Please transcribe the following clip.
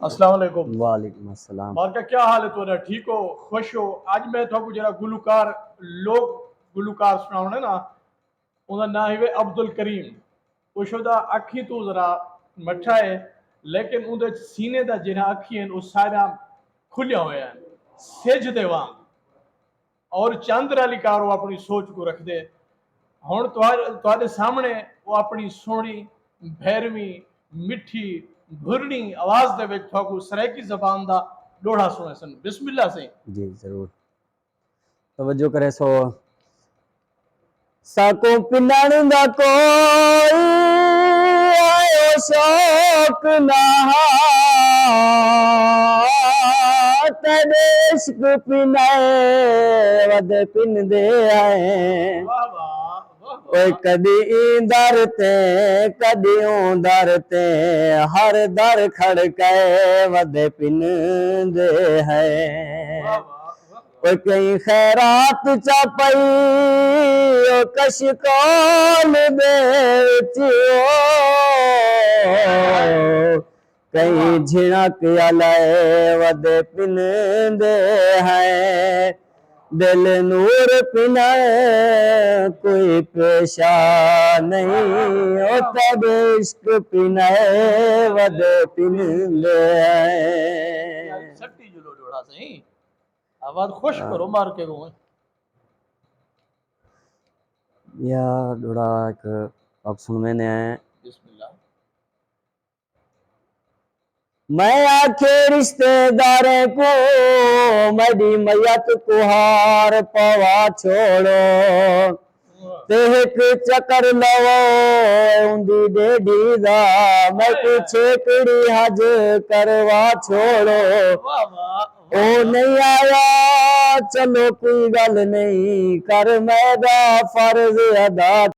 अस्सलाम वालेकुम। वालेकुम अस्सलाम। बाका क्या हाल है तोरा? ठीक हो? खुश हो? आज मैं थोको जरा गुलकार लोग गुलकार सुनाने ना, उनका नाम है अब्दुल करीम। उशोदा अखी तो जरा मठा है, लेकिन उनके सीने दा जिहड़ा अखी हैं वो सारा खुलिया हुआ है, सिज दे वांग और चंद वाली कार वो अपनी सोच को रख दे। हुण तुहाडे सामने वो अपनी सोहनी भैरवी मिठी घुरनी आवाज दे विच थोको सराइकी जबान दा लोढ़ा सुने सन। बिस्मिल्लाह से। जी जरूर तवज्जो करे सो। साको पिनण दा कोई आयो शौक ना तेरे इश्क पिने वद पिनदे आए। वाह वाह वाह ओए वाह कदी दर ते कदी दर ते हर दर खड़के वद पिनदे है। वाह वाह वाह ओए वाह। कई खैरात चा पई ओ कश कौल दे विच वाह वाह। कई झिणक अलय वद पिनदे हैं। दिल नूर पिना कोई पेशा नहीं ओ तब इश्क पिना वद पिनदे हैं। सट्टी जुलो जोड़ा सही। आवाज खुश करो मार के गो। या थोड़ा एक अब सुन मैंने आए। बिस्मिल्लाह। मैं आखे रिश्तेदारों को मेरी मैयत को हार पवा छोड़ो ते एक चक्कर लवो उंदी डेढ़ी दा मैं पीछे कड़ी हज करवा छोड़ो। वाह वाह ओ वाह वाह। नहीं आया चलो कोई गल नहीं कर मैदा फर्ज अदा